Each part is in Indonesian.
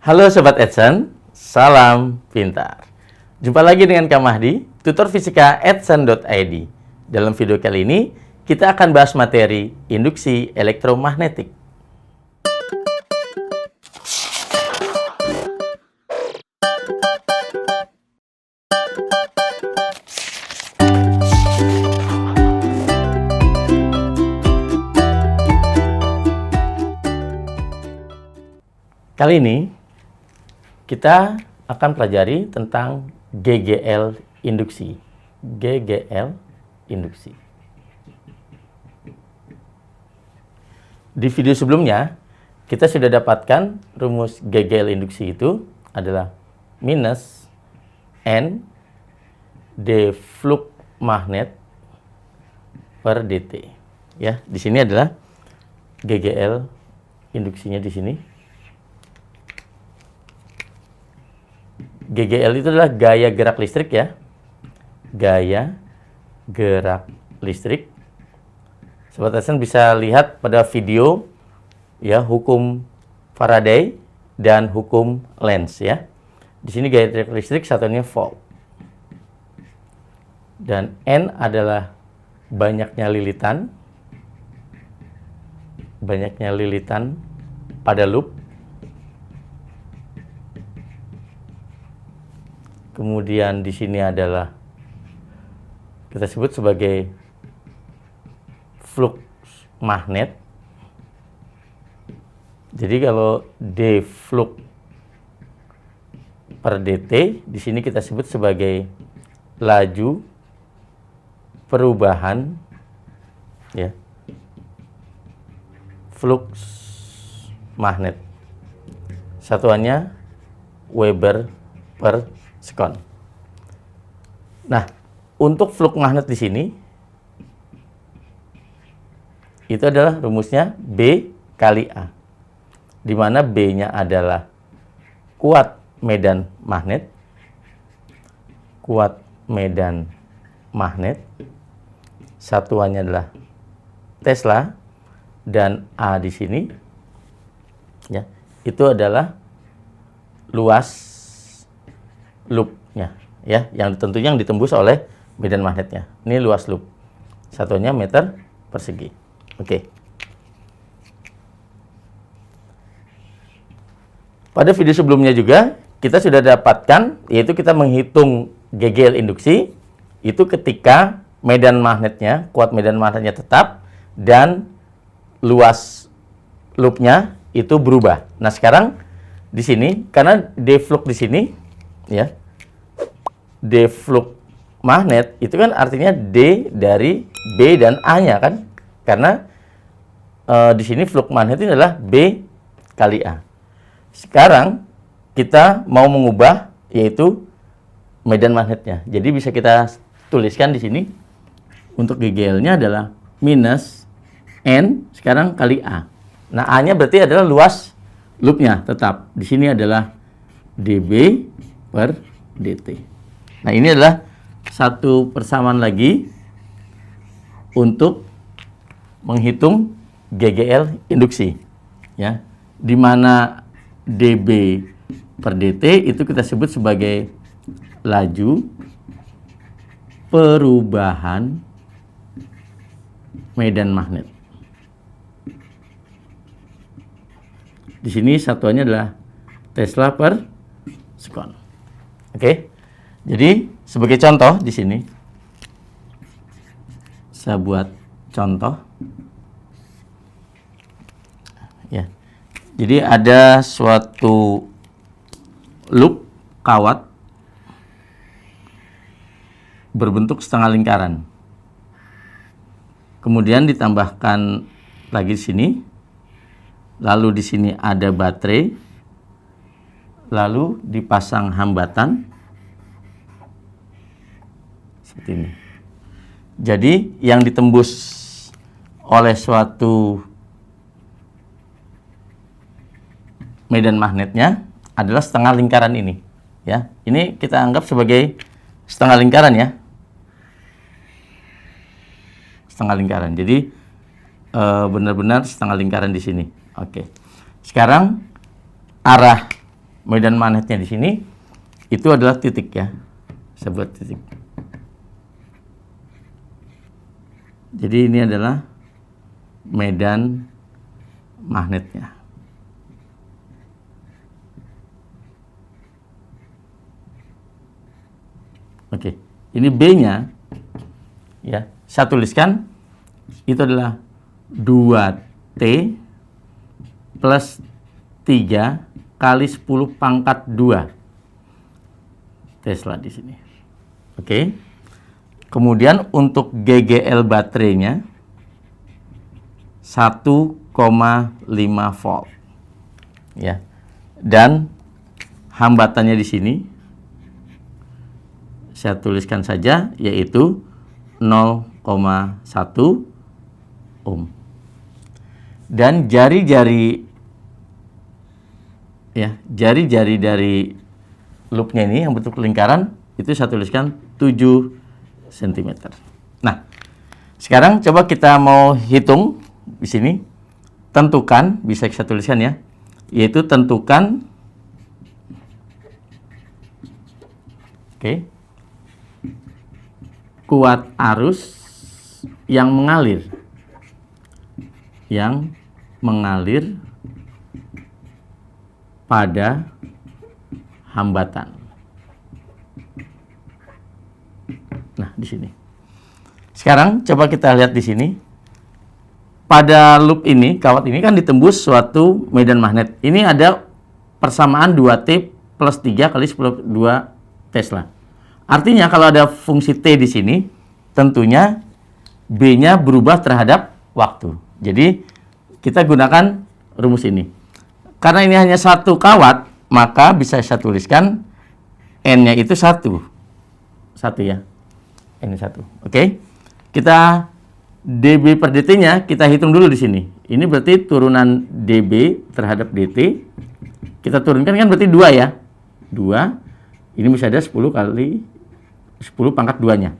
Halo Sobat Edson, salam pintar. Jumpa lagi dengan Kak Mahdi, tutor fisika edson.id. Dalam video kali ini, kita akan bahas materi induksi elektromagnetik. Kali ini, kita akan pelajari tentang GGL induksi. GGL induksi. Di video sebelumnya, kita sudah dapatkan rumus GGL induksi itu adalah minus N d flux magnet per dt. Ya, di sini adalah GGL induksinya di sini. GGL itu adalah gaya gerak listrik ya. Gaya gerak listrik. Sobat Edson bisa lihat pada video ya hukum Faraday dan hukum Lenz ya. Di sini gaya gerak listrik satuannya volt. Dan N adalah banyaknya lilitan. Banyaknya lilitan pada loop. Kemudian di sini adalah kita sebut sebagai flux magnet. Jadi kalau d flux per dt di sini kita sebut sebagai laju perubahan ya flux magnet. Satuannya Weber per sekon. Nah, untuk flux magnet di sini itu adalah rumusnya B kali A. Di mana B-nya adalah kuat medan magnet. Kuat medan magnet. Satuannya adalah Tesla dan A di sini ya, itu adalah luas loopnya ya, yang tentunya yang ditembus oleh medan magnetnya. Ini luas loop. Satunya meter persegi. Oke. Pada video sebelumnya juga kita sudah dapatkan, yaitu kita menghitung GGL induksi itu ketika medan magnetnya, kuat medan magnetnya tetap dan luas loopnya itu berubah. Nah, sekarang di sini karena d flux di sini ya, d flux magnet itu kan artinya D dari B dan A-nya kan, karena di sini flux magnet ini adalah B kali A. Sekarang kita mau mengubah yaitu medan magnetnya. Jadi bisa kita tuliskan di sini untuk GGL-nya adalah minus N sekarang kali A. Nah, A-nya berarti adalah luas loopnya tetap. Di sini adalah dB per dt. Nah, ini adalah satu persamaan lagi untuk menghitung GGL induksi ya, di mana dB per dt itu kita sebut sebagai laju perubahan medan magnet. Di sini satuannya adalah Tesla per sekon. Oke. Jadi sebagai contoh di sini saya buat contoh. Ya. Jadi ada suatu loop kawat berbentuk setengah lingkaran. Kemudian ditambahkan lagi di sini. Lalu di sini ada baterai. Lalu dipasang hambatan seperti ini. Jadi yang ditembus oleh suatu medan magnetnya adalah setengah lingkaran ini ya. Ini kita anggap sebagai setengah lingkaran ya. Setengah lingkaran. Jadi benar-benar setengah lingkaran di sini. Oke. Sekarang arah medan magnetnya di sini itu adalah titik ya. Saya buat titik. Jadi ini adalah medan magnetnya. Oke, ini B-nya ya. Saya tuliskan itu adalah 2T plus 3 kali 10 pangkat 2 Tesla di sini. Oke. Kemudian untuk GGL baterainya 1,5 volt. Ya. Dan hambatannya di sini saya tuliskan saja yaitu 0,1 ohm. Dan jari-jari dari loopnya ini yang bentuk lingkaran itu saya tuliskan 7 cm. Nah, sekarang coba kita mau hitung di sini. Tentukan, bisa saya tuliskan ya, yaitu tentukan kuat arus yang mengalir pada hambatan. Nah, di sini. Sekarang coba kita lihat di sini. Pada loop ini, kawat ini kan ditembus suatu medan magnet. Ini ada persamaan 2T plus 3 kali 10 2 Tesla. Artinya kalau ada fungsi T di sini, tentunya B-nya berubah terhadap waktu. Jadi kita gunakan rumus ini. Karena ini hanya satu kawat, maka bisa saya tuliskan N-nya itu 1. 1 ya. N 1. Oke. Kita dB per dt-nya kita hitung dulu di sini. Ini berarti turunan dB terhadap dt. Kita turunkan kan berarti 2 ya. 2. Ini bisa ada 10 kali 10 pangkat 2-nya.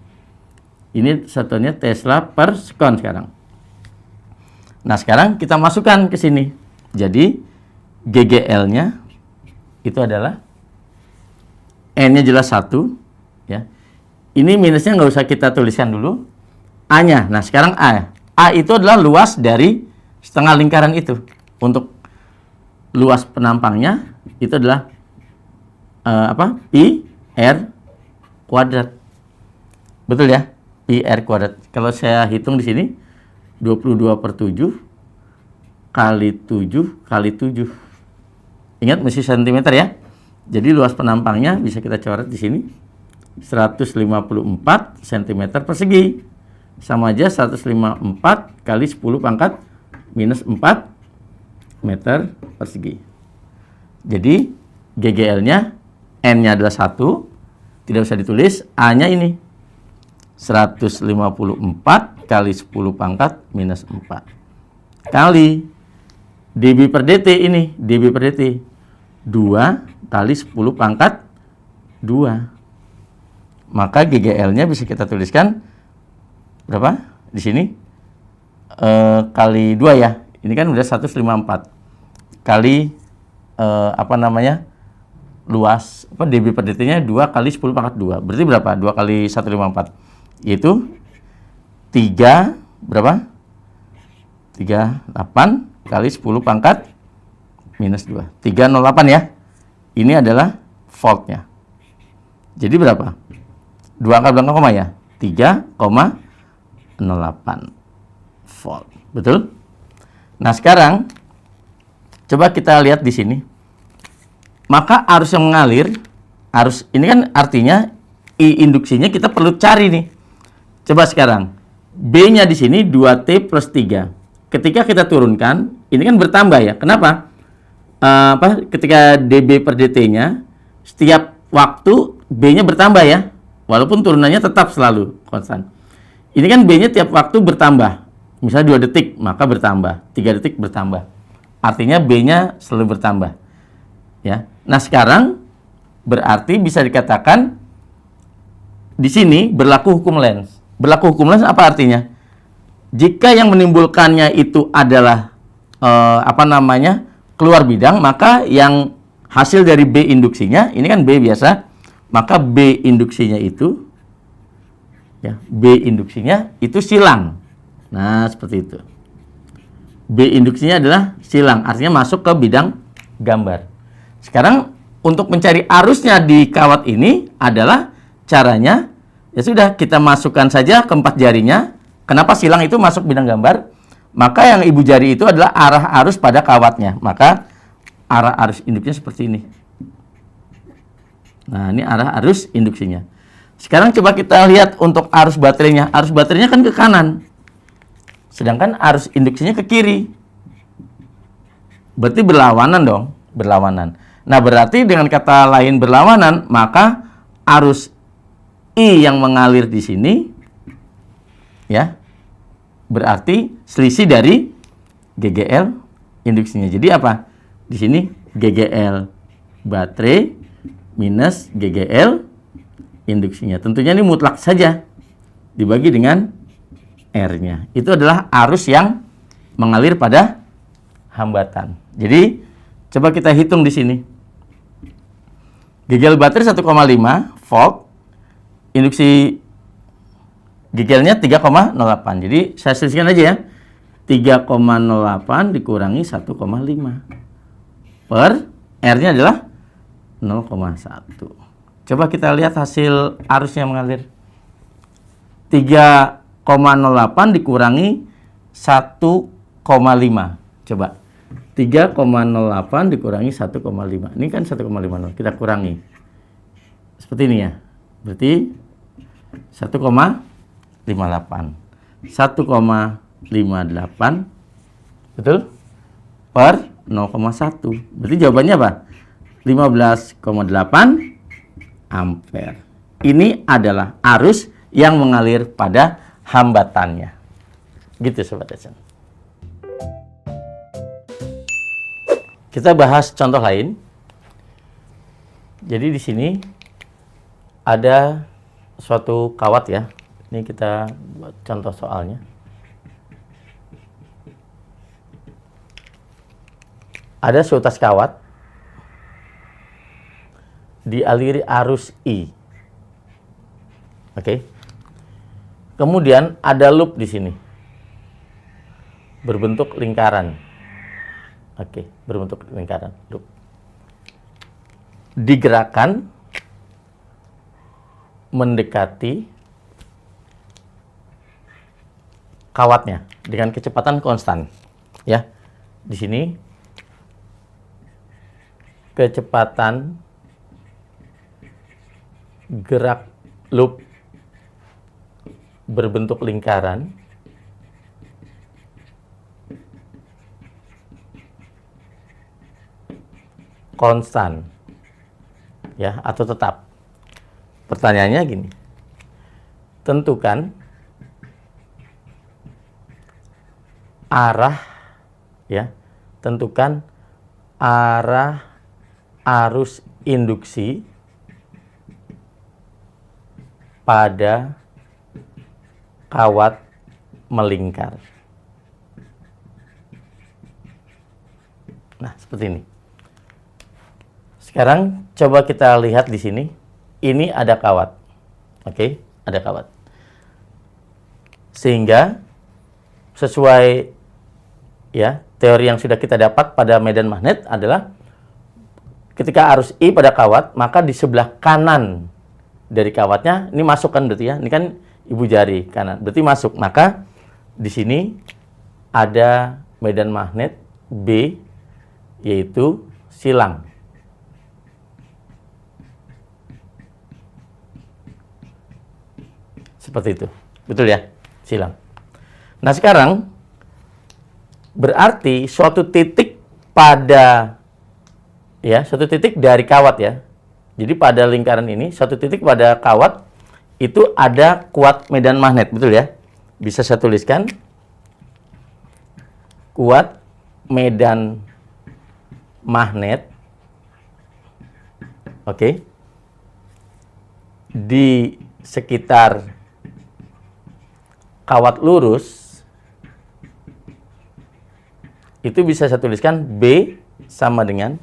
Ini satuannya Tesla per sekon sekarang. Nah, sekarang kita masukkan ke sini. Jadi GGL-nya itu adalah N-nya jelas 1 ya. Ini minusnya nggak usah kita tuliskan dulu. A-nya. Nah, sekarang A. A itu adalah luas dari setengah lingkaran itu. Untuk luas penampangnya itu adalah pi r kuadrat. Betul ya? Pi r kuadrat. Kalau saya hitung di sini 22/7 kali 7 kali 7. Ingat mesti sentimeter ya. Jadi luas penampangnya bisa kita coret di sini 154 cm persegi. Sama aja 154 kali 10 pangkat minus 4 meter persegi. Jadi GGL-nya N-nya adalah 1, tidak usah ditulis. A-nya ini 154 kali 10 pangkat minus 4 kali dB per dt ini, dB per dt 2 kali 10 pangkat 2. Maka GGL-nya bisa kita tuliskan berapa? Di sini kali 2 ya. Ini kan udah 154 kali luas dB per dt-nya 2 kali 10 pangkat 2. Berarti berapa? 2 kali 154. Yaitu 3 berapa? 38 kali 10 pangkat minus 2. 308 ya. Ini adalah voltnya. Jadi berapa? 2 angka belakang koma ya. 3,08 volt. Betul? Nah, sekarang coba kita lihat di sini. Maka arus yang mengalir, arus ini kan artinya I induksinya kita perlu cari nih. Coba sekarang. B-nya di sini 2T plus 3. Ketika kita turunkan, ini kan bertambah ya. Kenapa? Ketika dB per dt-nya setiap waktu B-nya bertambah ya. Walaupun turunannya tetap selalu konstan. Ini kan B-nya tiap waktu bertambah. Misalnya 2 detik, maka bertambah. 3 detik bertambah. Artinya B-nya selalu bertambah. Ya. Nah, sekarang berarti bisa dikatakan di sini berlaku hukum Lenz. Berlaku hukum Lenz apa artinya? Jika yang menimbulkannya itu adalah keluar bidang, maka yang hasil dari B induksinya, ini kan B biasa, maka B induksinya itu, ya, B induksinya itu silang. Nah, seperti itu. B induksinya adalah silang, artinya masuk ke bidang gambar. Sekarang untuk mencari arusnya di kawat ini adalah caranya, ya sudah, kita masukkan saja keempat jarinya. Kenapa silang itu masuk bidang gambar? Maka yang ibu jari itu adalah arah arus pada kawatnya. Maka arah arus induksinya seperti ini. Nah, ini arah arus induksinya. Sekarang coba kita lihat untuk arus baterainya. Arus baterainya kan ke kanan. Sedangkan arus induksinya ke kiri. Berarti berlawanan dong, berlawanan. Nah, berarti dengan kata lain berlawanan, maka arus I yang mengalir di sini, ya, berarti selisih dari GGL induksinya. Jadi apa? Di sini GGL baterai minus GGL induksinya. Tentunya ini mutlak saja dibagi dengan R-nya. Itu adalah arus yang mengalir pada hambatan. Jadi coba kita hitung di sini. GGL baterai 1,5 volt, induksi GGL-nya 3,08. Jadi saya selisihkan aja ya. 3,08 dikurangi 1,5 per R-nya adalah 0,1. Coba kita lihat hasil arusnya mengalir. 3,08 dikurangi 1,5. Coba. 3,08 dikurangi 1,5. Ini kan 1,50. Kita kurangi. Seperti ini ya. Berarti 1,58. 1,58 betul per 0,1. Berarti jawabannya apa? 15,8 ampere. Ini adalah arus yang mengalir pada hambatannya. Gitu Sobat Edson. Kita bahas contoh lain. Jadi di sini ada suatu kawat ya. Ini kita buat contoh soalnya. Ada seutas kawat dialiri arus I. Oke. Kemudian ada loop di sini. Berbentuk lingkaran. Oke, berbentuk lingkaran, loop. Digerakkan mendekati kawatnya dengan kecepatan konstan. Ya. Di sini kecepatan gerak loop berbentuk lingkaran konstan, ya, atau tetap. Pertanyaannya gini, tentukan arah, ya, tentukan arah arus induksi pada kawat melingkar. Nah, seperti ini. Sekarang coba kita lihat di sini. Ini ada kawat. Oke, ada kawat. Sehingga sesuai ya, teori yang sudah kita dapat pada medan magnet adalah ketika arus I pada kawat, maka di sebelah kanan dari kawatnya, ini masuk kan berarti ya. Ini kan ibu jari kanan. Berarti masuk. Maka di sini ada medan magnet B, yaitu silang. Seperti itu. Betul ya? Silang. Nah, sekarang berarti suatu titik pada ya, suatu titik dari kawat ya. Jadi pada lingkaran ini, suatu titik pada kawat itu ada kuat medan magnet, betul ya? Bisa saya tuliskan. Kuat medan magnet. Oke. Di sekitar kawat lurus itu bisa saya tuliskan B sama dengan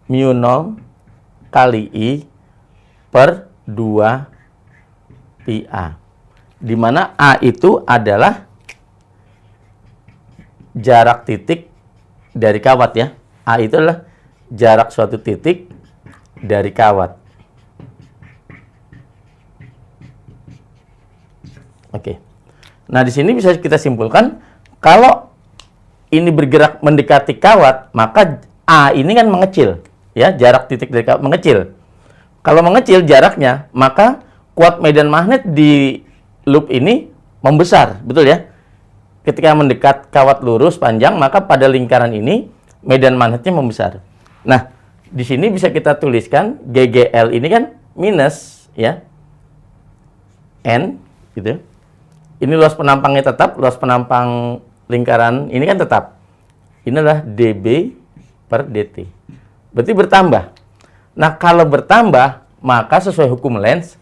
mu 0 kali I per 2 pi A. Di mana A itu adalah jarak titik dari kawat ya. A itu adalah jarak suatu titik dari kawat. Oke. Nah, di sini bisa kita simpulkan kalau ini bergerak mendekati kawat, maka A ini kan mengecil, ya, jarak titik dari kawat mengecil. Kalau mengecil jaraknya, maka kuat medan magnet di loop ini membesar, betul ya? Ketika mendekat kawat lurus panjang, maka pada lingkaran ini medan magnetnya membesar. Nah, di sini bisa kita tuliskan GGL ini kan minus, ya, N, gitu. Ini luas penampangnya tetap, luas penampang lingkaran ini kan tetap. Ini adalah dB per dt. Berarti bertambah. Nah, kalau bertambah, maka sesuai hukum Lenz,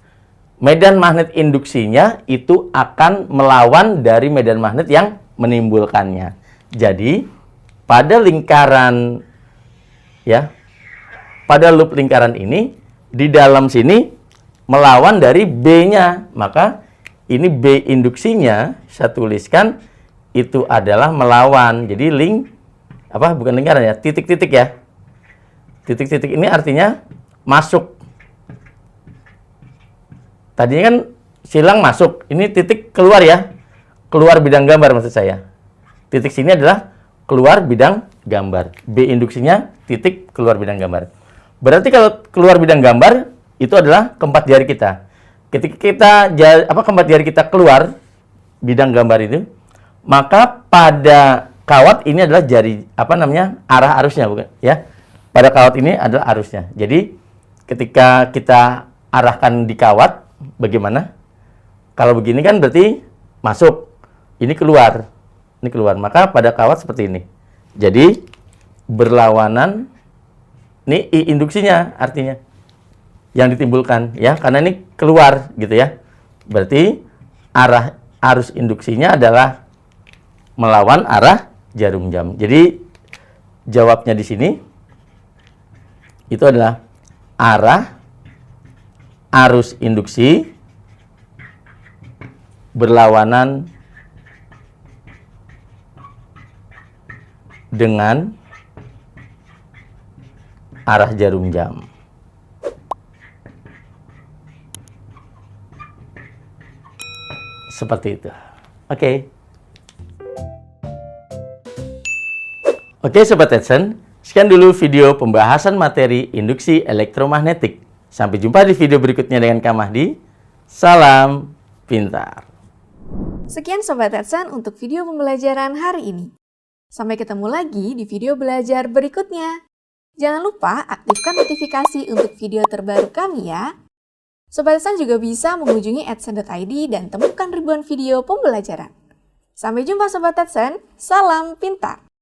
medan magnet induksinya itu akan melawan dari medan magnet yang menimbulkannya. Jadi, pada lingkaran, ya, pada loop lingkaran ini, di dalam sini melawan dari B-nya. Maka, ini B induksinya, saya tuliskan, itu adalah melawan. Jadi, bukan lingkaran ya, titik-titik ya. Titik-titik ini artinya masuk. Tadinya kan silang masuk, ini titik keluar ya. Keluar bidang gambar maksud saya. Titik sini adalah keluar bidang gambar. B induksinya titik keluar bidang gambar. Berarti kalau keluar bidang gambar itu adalah keempat jari kita. Ketika kita keempat jari kita keluar bidang gambar itu, maka pada kawat ini adalah jari arah arusnya, bukan ya. Pada kawat ini adalah arusnya. Jadi ketika kita arahkan di kawat, bagaimana? Kalau begini kan berarti masuk, ini keluar, Maka pada kawat seperti ini. Jadi berlawanan. Ini I induksinya artinya yang ditimbulkan ya, karena ini keluar gitu ya. Berarti arah arus induksinya adalah melawan arah jarum jam. Jadi jawabnya di sini itu adalah arah arus induksi berlawanan dengan arah jarum jam. Seperti itu. Oke. Oke, Sobat Edson. Sekian dulu video pembahasan materi induksi elektromagnetik. Sampai jumpa di video berikutnya dengan Kak Mahdi. Salam pintar. Sekian Sobat Edson untuk video pembelajaran hari ini. Sampai ketemu lagi di video belajar berikutnya. Jangan lupa aktifkan notifikasi untuk video terbaru kami ya. Sobat Edson juga bisa mengunjungi edson.id dan temukan ribuan video pembelajaran. Sampai jumpa Sobat Edson, salam pintar!